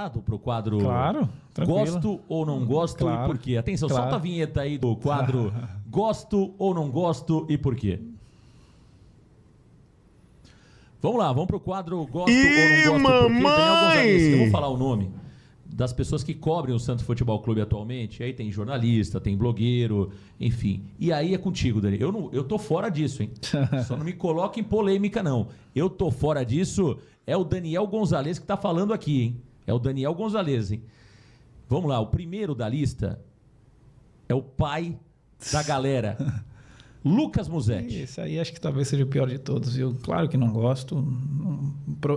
Para o quadro Claro, tranquilo. Gosto ou não gosto Claro, e por quê? Atenção, claro. solta a vinheta aí do quadro Gosto ou não gosto e por quê? Vamos lá, vamos pro quadro Gosto ou não gosto e por quê? Daniel Gonzalez, eu vou falar o nome das pessoas que cobrem o Santos Futebol Clube atualmente. Aí tem jornalista, tem blogueiro, enfim. E aí é contigo, Daniel. Eu tô fora disso, hein? Só não me coloque em polêmica, não. Eu tô fora disso. É o Daniel Gonzalez que tá falando aqui, hein? É o Daniel Gonzalez, hein? Vamos lá, o primeiro da lista é o pai da galera, Lucas Musetti. Esse aí acho que talvez seja o pior de todos. Eu, claro que não gosto.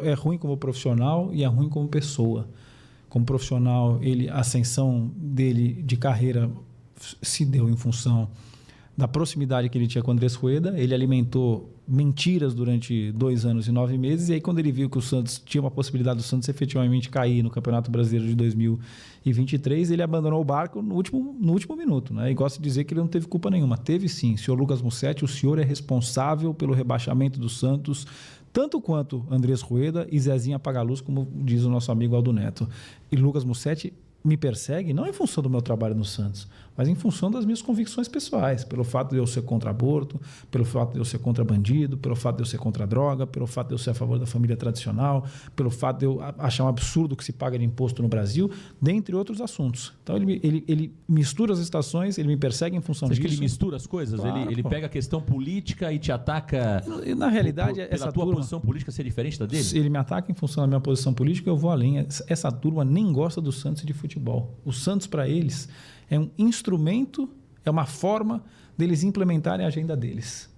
É ruim como profissional e é ruim como pessoa. Como profissional, a ascensão dele de carreira se deu em função da proximidade que ele tinha com o Andrés Rueda. Ele alimentou mentiras durante 2 anos e 9 meses, e aí quando ele viu que o Santos tinha uma possibilidade do Santos efetivamente cair no Campeonato Brasileiro de 2023, ele abandonou o barco no último minuto, né? E gosto de dizer que ele não teve culpa nenhuma. Teve sim, senhor Lucas Musetti, o senhor é responsável pelo rebaixamento do Santos, tanto quanto Andrés Rueda e Zezinho Apagaluz, como diz o nosso amigo Aldo Neto. E Lucas Musetti me persegue não em função do meu trabalho no Santos, mas em função das minhas convicções pessoais, pelo fato de eu ser contra aborto, pelo fato de eu ser contra bandido, pelo fato de eu ser contra droga, pelo fato de eu ser a favor da família tradicional, pelo fato de eu achar um absurdo que se paga de imposto no Brasil, dentre outros assuntos. Então ele mistura as estações, ele me persegue em função disso. Você acha que ele mistura as coisas? Claro, ele pega a questão política e te ataca na realidade, pela tua posição política ser diferente da dele? Ele me ataca em função da minha posição política, eu vou além. Essa turma nem gosta do Santos e de futebol. O Santos, para eles, é um instrumento, é uma forma deles implementarem a agenda deles.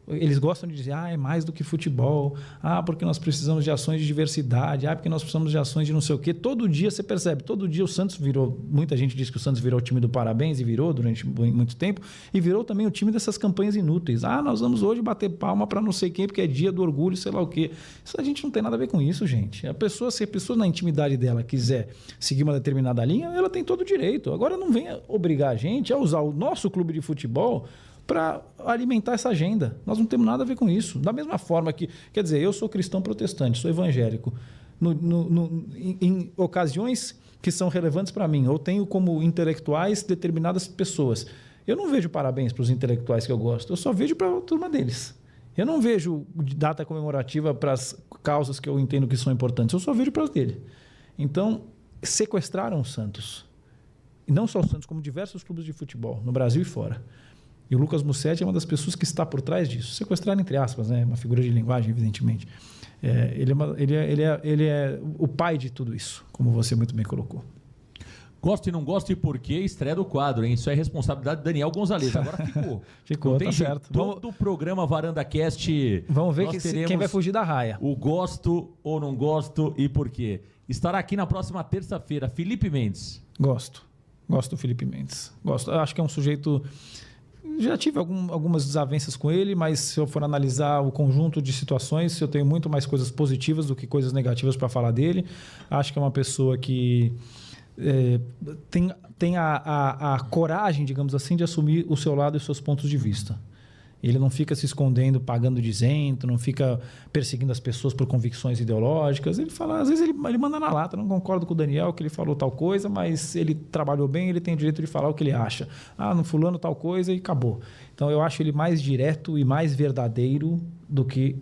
Eles gostam de dizer, é mais do que futebol, porque nós precisamos de ações de diversidade, porque nós precisamos de ações de não sei o quê. Todo dia, você percebe, todo dia o Santos virou, muita gente diz que o Santos virou o time do parabéns, e virou durante muito tempo, e virou também o time dessas campanhas inúteis. Nós vamos hoje bater palma para não sei quem, porque é dia do orgulho, sei lá o quê. Isso a gente não tem nada a ver com isso, gente. Se a pessoa na intimidade dela quiser seguir uma determinada linha, ela tem todo o direito. Agora não venha obrigar a gente a usar o nosso clube de futebol para alimentar essa agenda. Nós não temos nada a ver com isso. Da mesma forma que, quer dizer, eu sou cristão protestante, sou evangélico. Em ocasiões que são relevantes para mim, eu tenho como intelectuais determinadas pessoas. Eu não vejo parabéns para os intelectuais que eu gosto, eu só vejo para a turma deles. Eu não vejo data comemorativa para as causas que eu entendo que são importantes, eu só vejo para as dele. Então, sequestraram o Santos. E não só o Santos, como diversos clubes de futebol, no Brasil e fora. E o Lucas Musetti é uma das pessoas que está por trás disso. Sequestrar, entre aspas, né? Uma figura de linguagem, evidentemente. Ele é o pai de tudo isso, como você muito bem colocou. Gosto e não gosto e por quê? Estreia do quadro, hein? Isso é responsabilidade do Daniel Gonzalez. Agora ficou. Ficou, tá certo. Todo o programa Varanda Cast. Vamos ver quem vai fugir da raia. O gosto ou não gosto e por quê? Estará aqui na próxima terça-feira. Felipe Mendes. Gosto do Felipe Mendes. Gosto. Eu acho que é um sujeito... Já tive algumas desavenças com ele, mas se eu for analisar o conjunto de situações, eu tenho muito mais coisas positivas do que coisas negativas para falar dele. Acho que é uma pessoa que tem a coragem, digamos assim, de assumir o seu lado e os seus pontos de vista. Ele não fica se escondendo, pagando de isento, não fica perseguindo as pessoas por convicções ideológicas. Ele fala, às vezes ele manda na lata. Não concordo com o Daniel que ele falou tal coisa, mas ele trabalhou bem, ele tem o direito de falar o que ele acha. No fulano tal coisa e acabou. Então eu acho ele mais direto e mais verdadeiro do que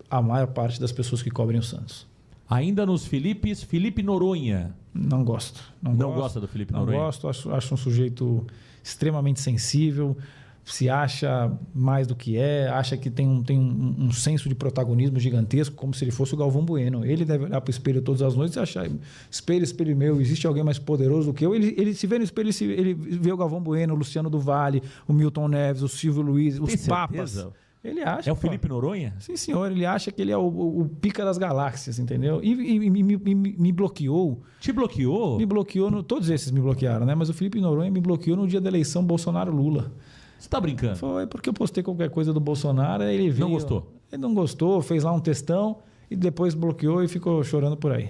a maior parte das pessoas que cobrem o Santos. Ainda nos Filipes, Felipe Noronha. Não gosto. Não gosta do Felipe Noronha? Não gosto, acho um sujeito extremamente sensível, se acha mais do que acha que tem um senso de protagonismo gigantesco, como se ele fosse o Galvão Bueno. Ele deve olhar para o espelho todas as noites e achar, espelho meu, existe alguém mais poderoso do que eu? Ele se vê no espelho, ele vê o Galvão Bueno, o Luciano do Vale, o Milton Neves, o Silvio Luiz, os papas. Ele acha. É o Felipe Noronha? Sim, senhor. Ele acha que ele é o pica das galáxias, entendeu? E me bloqueou. Te bloqueou? Me bloqueou. Todos esses me bloquearam, né? Mas o Felipe Noronha me bloqueou no dia da eleição Bolsonaro-Lula. Você está brincando? Foi porque eu postei qualquer coisa do Bolsonaro, ele veio... Não gostou? Ele não gostou, fez lá um textão e depois bloqueou e ficou chorando por aí.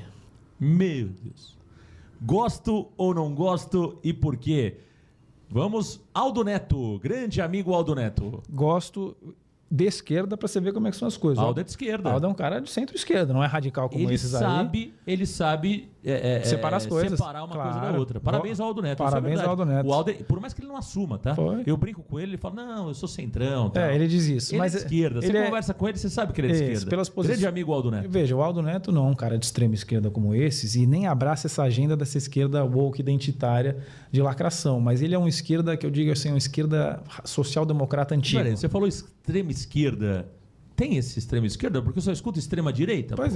Meu Deus. Gosto ou não gosto e por quê? Vamos, Aldo Neto, grande amigo Aldo Neto. Gosto de esquerda para você ver como é que são as coisas. Aldo é de esquerda. Aldo é um cara de centro-esquerda, não é radical como esses aí. Ele sabe separar as coisas. Separar uma coisa da outra. Parabéns ao Aldo Neto. Parabéns ao Aldo Neto. O Aldo, por mais que ele não assuma, tá? Eu brinco com ele fala, não, eu sou centrão. Tal. Ele diz isso. Ele mas é de esquerda. Você conversa com ele, você sabe que ele é de esquerda. Grande amigo Aldo Neto. Veja, o Aldo Neto não é um cara de extrema esquerda como esses e nem abraça essa agenda dessa esquerda woke identitária de lacração. Mas ele é uma esquerda, que eu digo assim, uma esquerda social-democrata antiga. Peraí, você falou extrema esquerda. Tem esse extrema esquerda? Porque eu só escuto extrema direita. Pois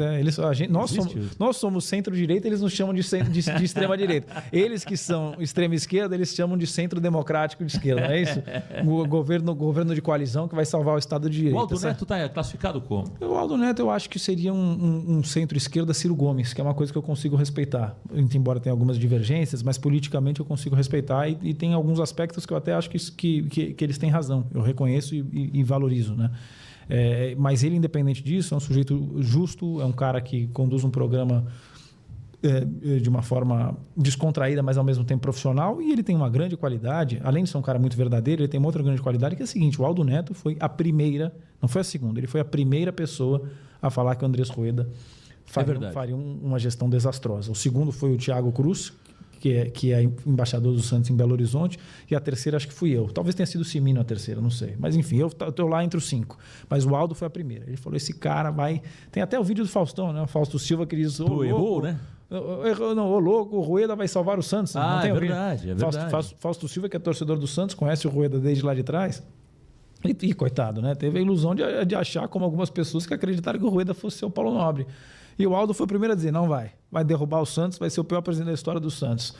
nós somos centro-direita, eles nos chamam de extrema direita. Eles que são extrema esquerda, eles chamam de centro democrático de esquerda, não é isso? O governo de coalizão que vai salvar o Estado de Direito. O Aldo Neto está classificado como? O Aldo Neto eu acho que seria um centro-esquerda Ciro Gomes, que é uma coisa que eu consigo respeitar. Embora tenha algumas divergências, mas politicamente eu consigo respeitar e tem alguns aspectos que eu até acho que eles têm razão. Eu reconheço e valorizo, né? Mas ele, independente disso, é um sujeito justo, é um cara que conduz um programa de uma forma descontraída, mas ao mesmo tempo profissional, e ele tem uma grande qualidade, além de ser um cara muito verdadeiro, ele tem uma outra grande qualidade, que é a seguinte: o Aldo Neto foi a primeira, não foi a segunda, ele foi a primeira pessoa a falar que o Andrés Rueda faria uma gestão desastrosa. O segundo foi o Thiago Cruz, que é embaixador do Santos em Belo Horizonte, e a terceira acho que fui eu. Talvez tenha sido o Cimino a terceira, não sei. Mas enfim, eu estou lá entre os 5. Mas o Aldo foi a primeira. Ele falou, esse cara vai... Tem até o vídeo do Faustão, né? O Fausto Silva que diz... errou, né? Não, louco, o Rueda vai salvar o Santos. Não tem verdade, é verdade. Fausto Silva, que é torcedor do Santos, conhece o Rueda desde lá de trás. E coitado, né? Teve a ilusão de achar, como algumas pessoas que acreditaram que o Rueda fosse ser o Paulo Nobre. E o Aldo foi o primeiro a dizer, não vai derrubar o Santos, vai ser o pior presidente da história do Santos.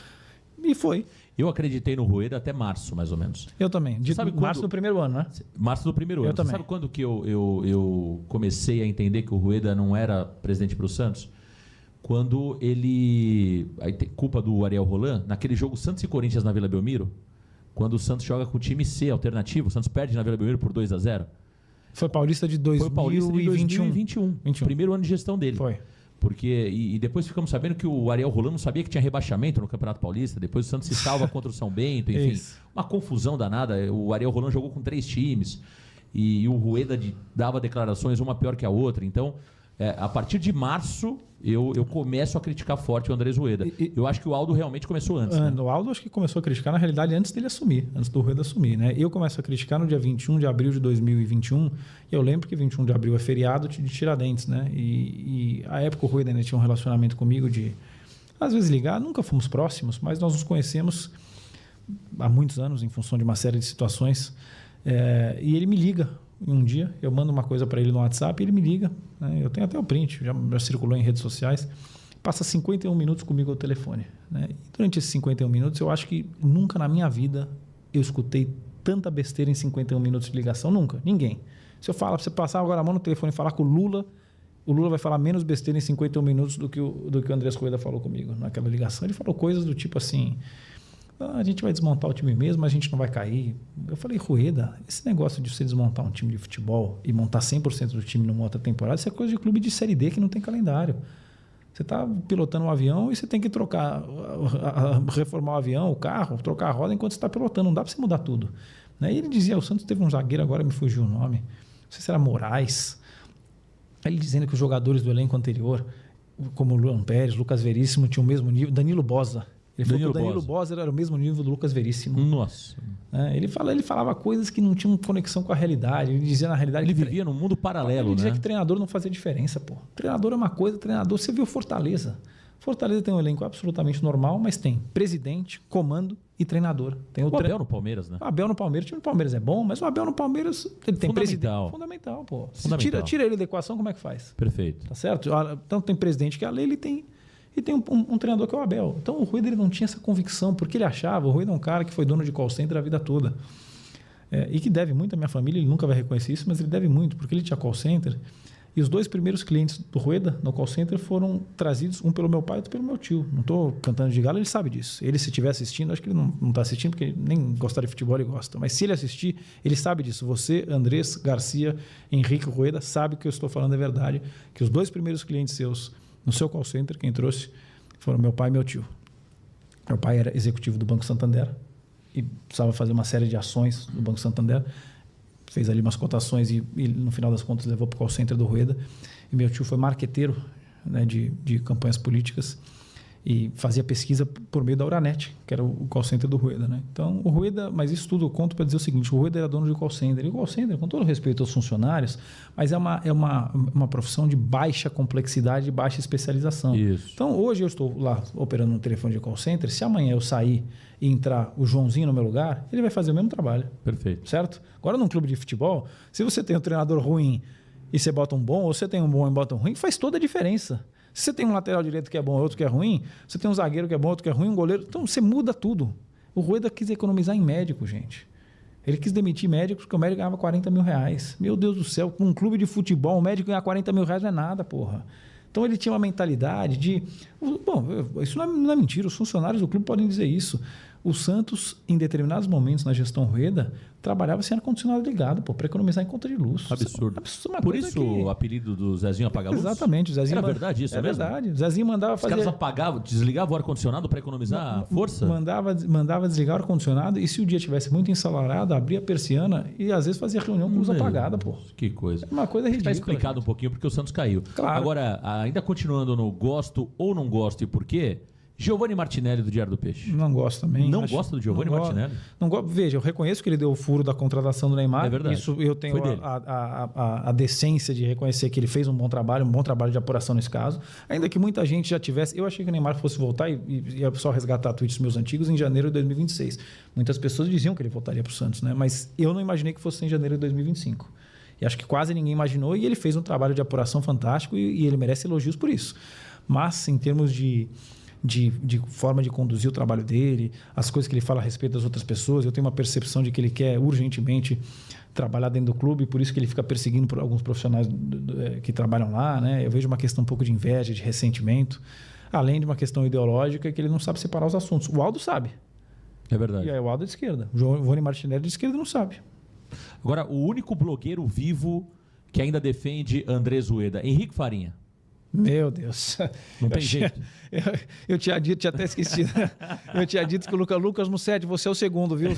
E foi. Eu acreditei no Rueda até março, mais ou menos. Eu também. Março do primeiro ano, né? Março do primeiro ano. Eu também. Sabe quando que eu comecei a entender que o Rueda não era presidente para o Santos? Quando ele... Aí tem culpa do Ariel Roland, naquele jogo Santos e Corinthians na Vila Belmiro, quando o Santos joga com o time C alternativo, o Santos perde na Vila Belmiro por 2-0. Foi Paulista de 2021. Primeiro ano de gestão dele. Foi. Porque, e depois ficamos sabendo que o Ariel Roland não sabia que tinha rebaixamento no Campeonato Paulista. Depois o Santos se salva contra o São Bento, enfim. Isso. Uma confusão danada. O Ariel Roland jogou com 3 times. E o Rueda dava declarações uma pior que a outra. Então, a partir de março, eu começo a criticar forte o Andrés Rueda. Eu acho que o Aldo realmente começou antes. Né? O Aldo acho que começou a criticar, na realidade, antes dele assumir, antes do Rueda assumir. Né? Eu começo a criticar no dia 21 de abril de 2021. E eu lembro que 21 de abril é feriado de Tiradentes. Né? E à época o Rueda ainda tinha um relacionamento comigo de, às vezes, ligar. Nunca fomos próximos, mas nós nos conhecemos há muitos anos, em função de uma série de situações. E ele me liga. Um dia, eu mando uma coisa para ele no WhatsApp e ele me liga. Né? Eu tenho até o print, já circulou em redes sociais. Passa 51 minutos comigo ao telefone. Né? E durante esses 51 minutos, eu acho que nunca na minha vida eu escutei tanta besteira em 51 minutos de ligação. Nunca, ninguém. Se eu falar, você passar agora a mão no telefone e falar com o Lula vai falar menos besteira em 51 minutos do que o Andrés Rueda falou comigo naquela ligação. Ele falou coisas do tipo assim... a gente vai desmontar o time mesmo, mas a gente não vai cair. Eu falei, Rueda, esse negócio de você desmontar um time de futebol e montar 100% do time numa outra temporada, isso é coisa de clube de Série D que não tem calendário. Você está pilotando um avião e você tem que reformar o avião, o carro, trocar a roda enquanto você está pilotando. Não dá para você mudar tudo. E ele dizia, o Santos teve um zagueiro, agora me fugiu o nome, não sei se era Moraes, ele dizendo que os jogadores do elenco anterior, como o Luan Pérez, Lucas Veríssimo, tinham o mesmo nível, Danilo Bosa. Ele falou que o Danilo Bosa era o mesmo nível do Lucas Veríssimo. Nossa. Ele falava coisas que não tinham conexão com a realidade. Ele dizia, na realidade... Ele vivia num mundo paralelo, Ele dizia que treinador não fazia diferença, pô. Treinador é uma coisa, treinador... Você viu Fortaleza. Fortaleza tem um elenco absolutamente normal, mas tem presidente, comando e treinador. Tem o Abel no Palmeiras, né? O Abel no Palmeiras. O time do Palmeiras é bom, mas o Abel no Palmeiras... Ele tem presidente. Fundamental, pô. Tira ele da equação, como é que faz? Perfeito. Tá certo? Então tem presidente que é a lei, ele tem... E tem um treinador que é o Abel. Então o Rueda ele não tinha essa convicção, porque ele achava, o Rueda é um cara que foi dono de call center a vida toda. E que deve muito à minha família, ele nunca vai reconhecer isso, mas ele deve muito, porque ele tinha call center. E os 2 primeiros clientes do Rueda no call center foram trazidos, um pelo meu pai e outro pelo meu tio. Não estou cantando de galo, ele sabe disso. Ele, se estiver assistindo, acho que ele não está assistindo, porque ele nem gostar de futebol ele gosta. Mas se ele assistir, ele sabe disso. Você, Andrés Garcia, Henrique Rueda, sabe que o que eu estou falando é verdade, que os 2 primeiros clientes seus no seu call center, quem trouxe foram meu pai e meu tio. Meu pai era executivo do Banco Santander e precisava fazer uma série de ações do Banco Santander. Fez ali umas cotações e no final das contas levou para o call center do Rueda. E meu tio foi marqueteiro, né, de campanhas políticas. e fazia pesquisa por meio da Uranet, que era o call center do Rueda, né? Então, o Rueda, mas isso tudo eu conto para dizer o seguinte, o Rueda era dono de call center. E o call center, com todo respeito aos funcionários, mas é uma profissão de baixa complexidade e baixa especialização. Isso. Então, hoje eu estou lá operando no telefone de call center, se amanhã eu sair e entrar o Joãozinho no meu lugar, ele vai fazer o mesmo trabalho. Perfeito. Certo? Agora, num clube de futebol, se você tem um treinador ruim e você bota um bom, ou você tem um bom e bota um ruim, faz toda a diferença. Se você tem um lateral direito que é bom e outro que é ruim, você tem um zagueiro que é bom, outro que é ruim, um goleiro, então você muda tudo. O Rueda quis economizar em médico, gente. Ele quis demitir médicos porque o médico ganhava 40 mil reais. Meu Deus do céu, com um clube de futebol, um médico ganhar 40 mil reais não é nada, porra. Então ele tinha uma mentalidade de... Bom, isso não é mentira, os funcionários do clube podem dizer isso. O Santos, em determinados momentos na gestão Rueda, trabalhava sem ar-condicionado ligado, para economizar em conta de luz. Absurdo. Por isso o apelido do Zezinho Apaga-Luz? Exatamente. O Zezinho Era verdade isso, é mesmo? verdade. O Zezinho mandava fazer... Os caras desligavam o ar-condicionado para economizar a força? Mandava desligar o ar-condicionado e se o dia tivesse muito ensolarado, abria a persiana e às vezes fazia reunião com luz apagada, pô. Que coisa. É uma coisa ridícula. Está explicado um pouquinho porque o Santos caiu. Claro. Agora, ainda continuando no gosto ou não gosto e por quê... Giovanni Martinelli do Diário do Peixe. Não gosto também. Não gosta do Giovanni Martinelli? Não gosto. Veja, eu reconheço que ele deu o furo da contratação do Neymar. É verdade. Isso eu tenho a decência de reconhecer que ele fez um bom trabalho de apuração nesse caso. Ainda que muita gente já tivesse... Eu achei que o Neymar fosse voltar e ia só resgatar tweets meus antigos em janeiro de 2026. Muitas pessoas diziam que ele voltaria para o Santos, né? Mas eu não imaginei que fosse em janeiro de 2025. E acho que quase ninguém imaginou e ele fez um trabalho de apuração fantástico e ele merece elogios por isso. Mas, em termos de forma de conduzir o trabalho dele, as coisas que ele fala a respeito das outras pessoas. Eu tenho uma percepção de que ele quer urgentemente trabalhar dentro do clube, por isso que ele fica perseguindo por alguns profissionais que trabalham lá, né? Eu vejo uma questão um pouco de inveja, de ressentimento, além de uma questão ideológica que ele não sabe separar os assuntos. O Aldo sabe. É verdade. E aí o Aldo é de esquerda. O Giovanni Martinelli de esquerda não sabe. Agora, o único blogueiro vivo que ainda defende Andrés Rueda, Henrique Farinha. Meu Deus. Não tem jeito. Eu tinha dito, tinha até esquecido. Eu tinha dito que o Lucas Mussetti, você é o segundo, viu?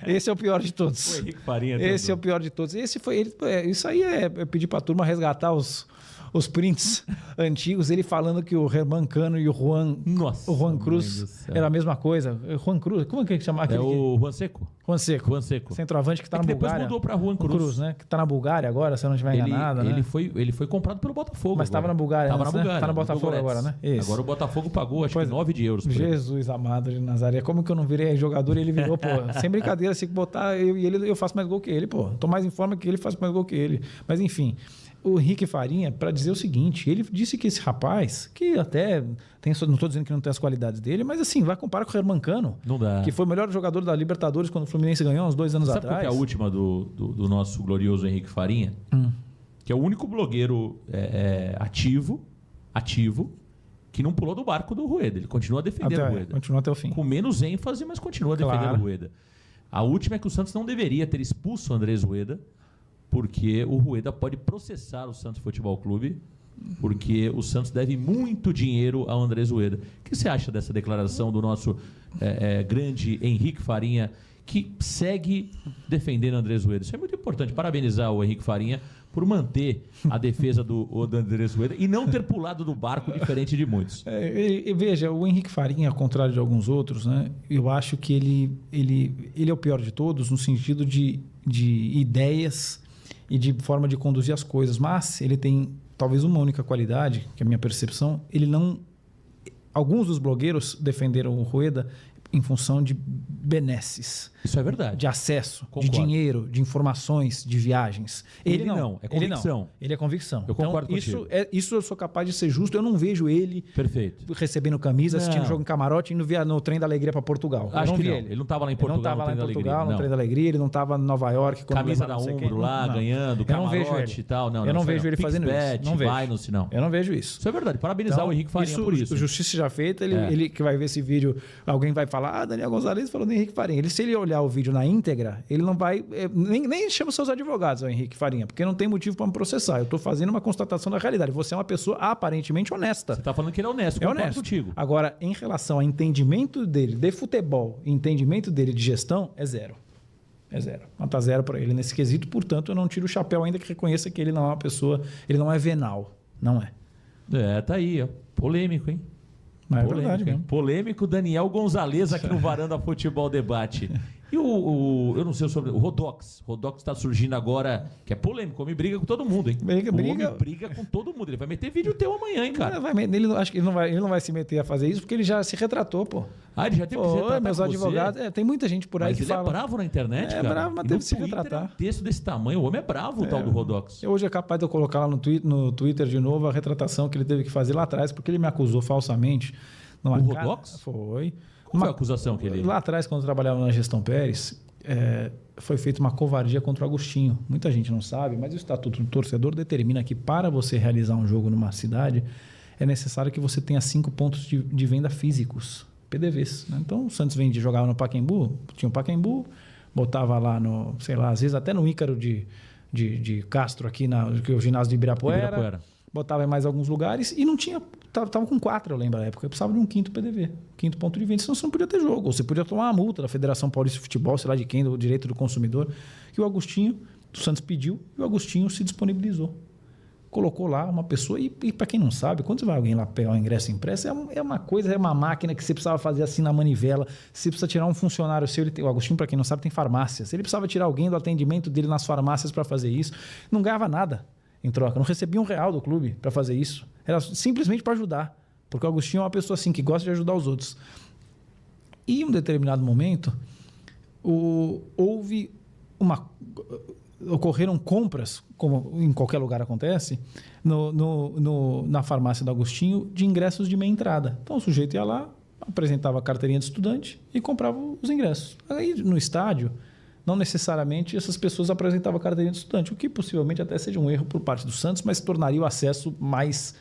Esse é o pior de todos. O Henrique Farinha. Esse é o pior de todos. Isso aí é pedir para a turma resgatar os prints antigos, ele falando que o Herman Cano e o Juan Cruz era a mesma coisa. Juan Cruz, como é que chama aquele? É o Juan Seco. Juan Seco. Centroavante que está na Bulgária. Depois mudou para Juan Cruz. Né? Que está na Bulgária agora, se eu não estiver enganado. Ele foi comprado pelo Botafogo. Mas estava na Bulgária. Estava na Bulgária. Está no Botafogo agora, né? Isso. Agora o Botafogo pagou, acho que 9 de euros. Jesus amado de Nazaré. Como que eu não virei jogador e ele virou, pô? Sem brincadeira, se botar eu e ele, eu faço mais gol que ele, pô. Estou mais em forma que ele, faço mais gol que ele. Mas enfim... O Henrique Farinha, para dizer o seguinte, ele disse que esse rapaz, que até tem, não estou dizendo que não tem as qualidades dele, mas assim, vai comparar com o Herman Cano, não dá. Que foi o melhor jogador da Libertadores quando o Fluminense ganhou, uns 2 anos atrás. Sabe qual que é a última do nosso glorioso Henrique Farinha? Que é o único blogueiro ativo, que não pulou do barco do Rueda. Ele continua defendendo o Rueda. Continua até o fim. Com menos ênfase, mas continua defendendo o Rueda. A última é que o Santos não deveria ter expulso o Andrés Rueda, porque o Rueda pode processar o Santos Futebol Clube, porque o Santos deve muito dinheiro ao Andrés Rueda. O que você acha dessa declaração do nosso grande Henrique Farinha, que segue defendendo o Andrés Rueda? Isso é muito importante. Parabenizar o Henrique Farinha por manter a defesa do Andrés Rueda e não ter pulado do barco, diferente de muitos. Veja, o Henrique Farinha, ao contrário de alguns outros, né, eu acho que ele é o pior de todos no sentido de ideias e de forma de conduzir as coisas, mas ele tem talvez uma única qualidade, que é a minha percepção, ele não... Alguns dos blogueiros defenderam o Rueda em função de benesses. Isso é verdade. De acesso, Concordo. De dinheiro, de informações, de viagens. Ele não, é convicção. Ele é convicção. Eu concordo contigo. contigo. Isso eu sou capaz de ser justo. Eu não vejo ele recebendo camisa, assistindo jogo em camarote, indo no Trem da Alegria para Portugal. Acho que não. Ele não estava lá em Portugal. Ele não estava lá em Portugal, no Trem da Alegria. Ele não estava em Nova York. Camisa da ombro lá, ganhando, camarote e tal. Eu não vejo ele fazendo isso. Não vejo. Eu não vejo isso. Isso é verdade. Parabenizar o Henrique Farinha por isso. Justiça já feita. Ele que vai ver esse vídeo, alguém vai falar, Daniel Gonzalez falou do Henrique Farinha. Se ele olhar o vídeo na íntegra, ele não vai... Nem chama seus advogados, o Henrique Farinha, porque não tem motivo para me processar. Eu estou fazendo uma constatação da realidade. Você é uma pessoa aparentemente honesta. Você está falando que ele é honesto. É honesto. Contigo. Agora, em relação ao entendimento dele de futebol, entendimento dele de gestão, é zero. É zero. Nota zero para ele nesse quesito. Portanto, eu não tiro o chapéu, ainda que reconheça que ele não é uma pessoa... Ele não é venal. Não é. Tá aí, ó. Polêmico, hein? Mas é verdade mesmo. Polêmico Daniel Gonzalez aqui no Varanda Futebol Debate. E eu não sei sobre o Rodox. O Rodox está surgindo agora, que é polêmico, homem briga com todo mundo, hein? Briga com todo mundo. Ele vai meter vídeo teu amanhã, hein, cara? Acho que ele não vai se meter a fazer isso porque ele já se retratou, pô. Ele já teve que se retratar meus advogados. Tem muita gente por aí que fala. Mas ele é bravo na internet, cara. É bravo, mas teve que se retratar. Um texto desse tamanho, o homem é bravo, o tal do Rodox. Hoje é capaz de eu colocar lá no Twitter de novo a retratação que ele teve que fazer lá atrás, porque ele me acusou falsamente. O Rodox? Foi. Qual foi a acusação que ele... Lá atrás, quando eu trabalhava na Gestão Pérez, foi feita uma covardia contra o Agostinho. Muita gente não sabe, mas o Estatuto do Torcedor determina que para você realizar um jogo numa cidade, é necessário que você tenha 5 pontos de venda físicos, PDVs. Né? Então, o Santos jogava no Pacaembu, tinha o Pacaembu, botava lá no, sei lá, às vezes até no Ícaro de Castro, aqui que é o ginásio de Ibirapuera. Botava em mais alguns lugares e não tinha... Estava com 4, eu lembro da época. Eu precisava de um 5º PDV, 5º ponto de venda, senão você não podia ter jogo. Ou você podia tomar uma multa da Federação Paulista de Futebol, sei lá de quem, do direito do consumidor. E o Agostinho, do Santos pediu, e o Agostinho se disponibilizou. Colocou lá uma pessoa, e para quem não sabe, quando você vai alguém lá pegar o ingresso impresso, é uma coisa, é uma máquina que você precisava fazer assim na manivela, você precisa tirar um funcionário seu, o Agostinho, para quem não sabe, tem farmácia. Se ele precisava tirar alguém do atendimento dele nas farmácias para fazer isso, não ganhava nada em troca, não recebia R$1 do clube para fazer isso. Era simplesmente para ajudar, porque o Agostinho é uma pessoa assim que gosta de ajudar os outros. E em um determinado momento, ocorreram compras, como em qualquer lugar acontece, na farmácia do Agostinho, de ingressos de meia entrada. Então o sujeito ia lá, apresentava a carteirinha de estudante e comprava os ingressos. Aí no estádio, não necessariamente essas pessoas apresentavam a carteirinha de estudante, o que possivelmente até seja um erro por parte do Santos, mas tornaria o acesso mais...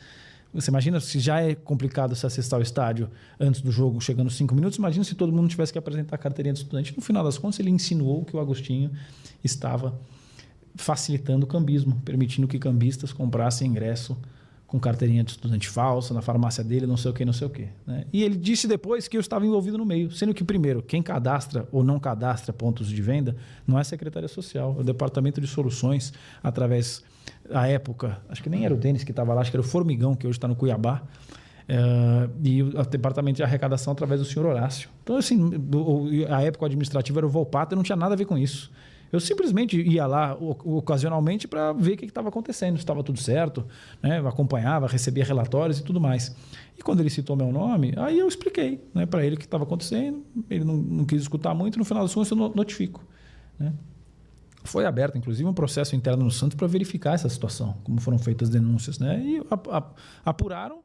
Você imagina se já é complicado se acessar o estádio antes do jogo, chegando 5 minutos, imagina se todo mundo tivesse que apresentar a carteirinha de estudante. No final das contas, ele insinuou que o Agostinho estava facilitando o cambismo, permitindo que cambistas comprassem ingresso com carteirinha de estudante falsa, na farmácia dele, não sei o que. Né? E ele disse depois que eu estava envolvido no meio, sendo que, primeiro, quem cadastra ou não cadastra pontos de venda não é a Secretaria Social, é o Departamento de Soluções, através, à época, acho que nem era o Denis que estava lá, acho que era o Formigão, que hoje está no Cuiabá, e o Departamento de Arrecadação através do senhor Horácio. Então, assim, a época administrativa era o Volpato e não tinha nada a ver com isso. Eu simplesmente ia lá ocasionalmente para ver o que estava acontecendo, se estava tudo certo, né? Eu acompanhava, recebia relatórios e tudo mais. E quando ele citou meu nome, aí eu expliquei, né, para ele o que estava acontecendo, ele não quis escutar muito, no final das contas eu notifico. Né? Foi aberto, inclusive, um processo interno no Santos para verificar essa situação, como foram feitas as denúncias. Né? E apuraram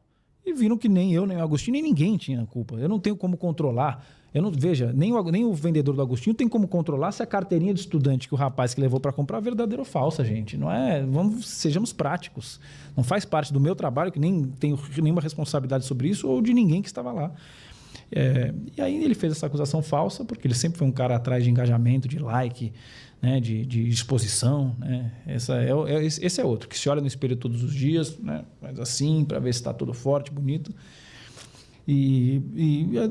e viram que nem eu, nem o Agostinho, nem ninguém tinha culpa. Eu não tenho como controlar. Veja, nem o vendedor do Agostinho tem como controlar se a carteirinha de estudante que o rapaz que levou para comprar é verdadeira ou falsa, gente. Não é? Sejamos práticos. Não faz parte do meu trabalho, que nem tenho nenhuma responsabilidade sobre isso, ou de ninguém que estava lá. E aí ele fez essa acusação falsa, porque ele sempre foi um cara atrás de engajamento, de like, né, de exposição. Né? Esse é outro, que se olha no espelho todos os dias, né, faz assim, para ver se está tudo forte, bonito. E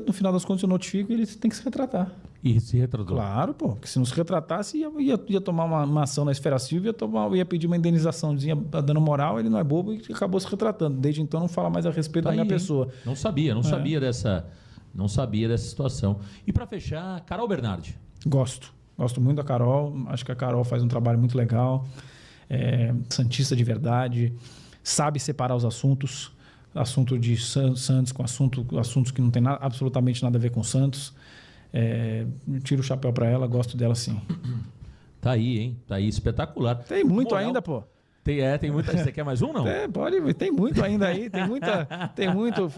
no final das contas eu notifico e ele tem que se retratar. E se retratou? Claro, pô. Porque se não se retratasse, ia tomar uma ação na Esfera Civil, ia pedir uma indenizaçãozinha dando moral, ele não é bobo e acabou se retratando. Desde então não fala mais a respeito da minha pessoa. Não sabia dessa situação. E para fechar, Carol Bernardi. Gosto muito da Carol. Acho que a Carol faz um trabalho muito legal. Santista de verdade. Sabe separar os assuntos. Assunto de Santos com assuntos que não tem absolutamente nada a ver com Santos. Tiro o chapéu para ela, gosto dela sim. Tá aí, hein? Tá aí, espetacular. Tem muito ainda, pô. Tem muita. Você quer mais um, não? Pode, tem muito ainda aí. Tem muito.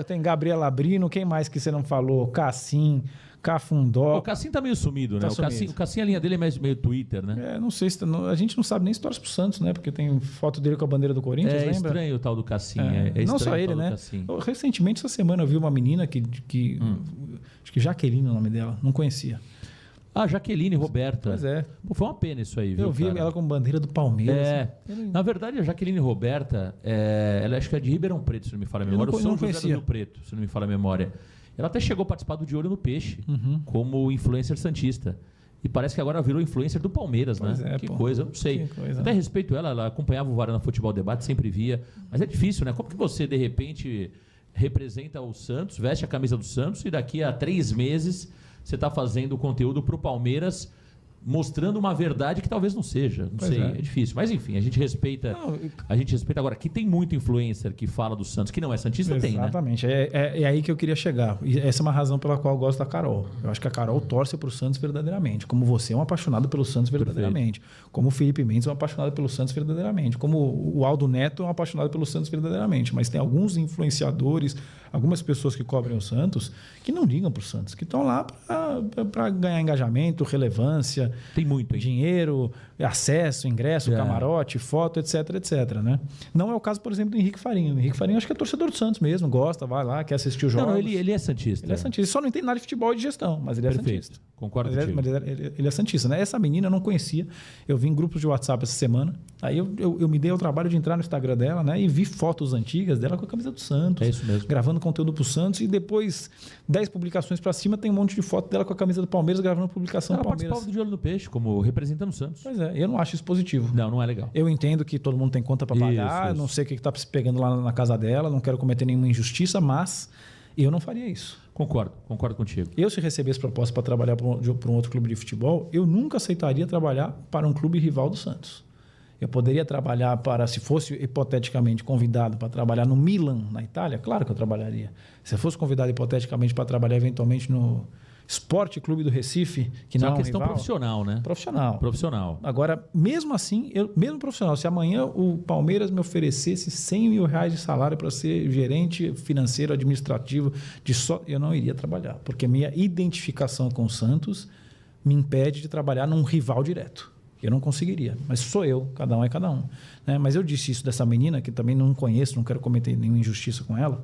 Tem Gabriela Brino, quem mais que você não falou? Cassim, Cafundó. O Cassim tá meio sumido, né? O Cassim, a linha dele é meio Twitter, né? Não sei se... a gente não sabe nem se torce pro Santos, né? Porque tem foto dele com a bandeira do Corinthians, lembra? É estranho o tal do Cassim. Não só ele, né? Recentemente, essa semana, eu vi uma menina que acho que Jaqueline é o nome dela. Não conhecia. Jaqueline Roberta. Pois é. Pô, foi uma pena isso aí, viu? Eu vi ela com bandeira do Palmeiras. Na verdade, a Jaqueline Roberta, ela acho que é de Ribeirão Preto, se não me falha a memória. Eu não conhecia. Rio Preto, se não me falha a memória. Ela até chegou a participar do De Olho no Peixe, como influencer santista. E parece que agora virou influencer do Palmeiras, pois né? Que coisa, eu não sei. Até respeito ela acompanhava o Varanda Futebol Debate, sempre via. Mas é difícil, né? Como que você, de repente, representa o Santos, veste a camisa do Santos e daqui a 3 meses você está fazendo conteúdo para o Palmeiras mostrando uma verdade que talvez não seja. Não sei, é difícil. Mas enfim, a gente respeita. A gente respeita agora. Que tem muito influencer que fala do Santos, que não é santista, tem, né? Exatamente. É aí que eu queria chegar. E essa é uma razão pela qual eu gosto da Carol. Eu acho que a Carol torce para o Santos verdadeiramente. Como você é um apaixonado pelo Santos verdadeiramente. Perfeito. Como o Felipe Mendes é um apaixonado pelo Santos verdadeiramente. Como o Aldo Neto é um apaixonado pelo Santos verdadeiramente. Mas tem alguns influenciadores, algumas pessoas que cobrem o Santos, que não ligam para o Santos, que estão lá para ganhar engajamento, relevância. Tem muito, hein? Dinheiro, acesso, ingresso, camarote, foto, etc, etc, né? Não é o caso, por exemplo, do Henrique Farinha. O Henrique Farinha acho que é torcedor do Santos mesmo, gosta, vai lá, quer assistir os jogos. Não, ele é santista. Ele é santista. Só não entende nada de futebol e de gestão, mas ele é santista. Concordo contigo. Mas ele é santista, né? Essa menina eu não conhecia. Eu vi em grupos de WhatsApp essa semana. Aí eu me dei ao trabalho de entrar no Instagram dela, né? E vi fotos antigas dela com a camisa do Santos. É isso mesmo. Gravando conteúdo pro Santos. E depois, 10 publicações para cima, tem um monte de foto dela com a camisa do Palmeiras gravando publicação do Palmeiras. Ela participava do De Olho no Peixe, como representando o Santos. Pois é, eu não acho isso positivo. Não é legal. Eu entendo que todo mundo tem conta para pagar, Isso. Não sei o que está se pegando lá na casa dela, não quero cometer nenhuma injustiça, mas eu não faria isso. Concordo contigo. Eu, se recebesse proposta para trabalhar para um outro clube de futebol, eu nunca aceitaria trabalhar para um clube rival do Santos. Eu poderia trabalhar se fosse hipoteticamente convidado para trabalhar no Milan, na Itália, claro que eu trabalharia. Se eu fosse convidado hipoteticamente para trabalhar eventualmente no Sport Clube do Recife, que não é uma questão rival, profissional, né? Profissional. Agora, mesmo assim, mesmo profissional, se amanhã o Palmeiras me oferecesse R$100 mil de salário para ser gerente financeiro, administrativo, eu não iria trabalhar, porque minha identificação com o Santos me impede de trabalhar num rival direto. Eu não conseguiria, mas sou eu, cada um é cada um. Né? Mas eu disse isso dessa menina, que também não conheço, não quero cometer nenhuma injustiça com ela,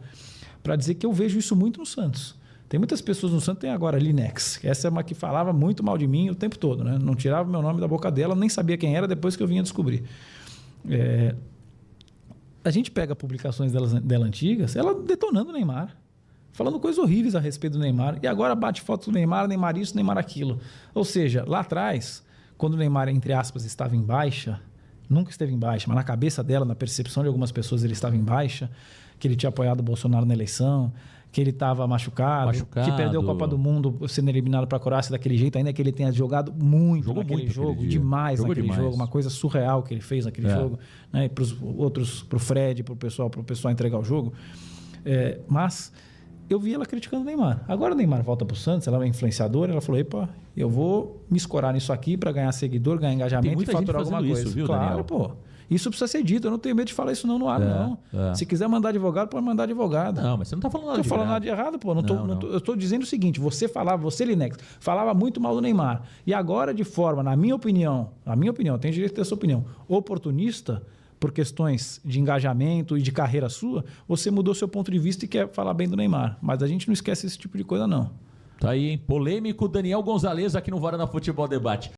para dizer que eu vejo isso muito no Santos. Tem muitas pessoas no Santos, tem agora a Linex, essa é uma que falava muito mal de mim o tempo todo, né? Não tirava meu nome da boca dela, nem sabia quem era depois que eu vinha descobrir. A gente pega publicações dela antigas, ela detonando o Neymar, falando coisas horríveis a respeito do Neymar, e agora bate foto do Neymar isso, Neymar aquilo. Ou seja, lá atrás, quando o Neymar, entre aspas, estava em baixa, nunca esteve em baixa, mas na cabeça dela, na percepção de algumas pessoas, ele estava em baixa, que ele tinha apoiado o Bolsonaro na eleição, que ele estava machucado, que perdeu a Copa do Mundo sendo eliminado para a Croácia daquele jeito, ainda que ele tenha jogado muito naquele jogo, demais naquele jogo, uma coisa surreal que ele fez naquele jogo, né? Para os outros, para o Fred, para o pessoal entregar o jogo. Mas eu vi ela criticando o Neymar. Agora o Neymar volta para o Santos, ela é influenciadora, ela falou, epa, eu vou me escorar nisso aqui para ganhar seguidor, ganhar engajamento e faturar alguma coisa. Isso, viu, claro, Daniel? Pô. Isso precisa ser dito, eu não tenho medo de falar isso não no ar, não. Se quiser mandar advogado, pode mandar advogado. Não, mas você não está falando nada de errado. Estou falando nada de errado, pô. Eu estou dizendo o seguinte, você, Linex, falava muito mal do Neymar. E agora, de forma, na minha opinião, tem direito de ter a sua opinião, oportunista, por questões de engajamento e de carreira sua, você mudou seu ponto de vista e quer falar bem do Neymar. Mas a gente não esquece esse tipo de coisa, não. Tá aí, hein? Polêmico Daniel Gonzalez aqui no Varanda Futebol Debate.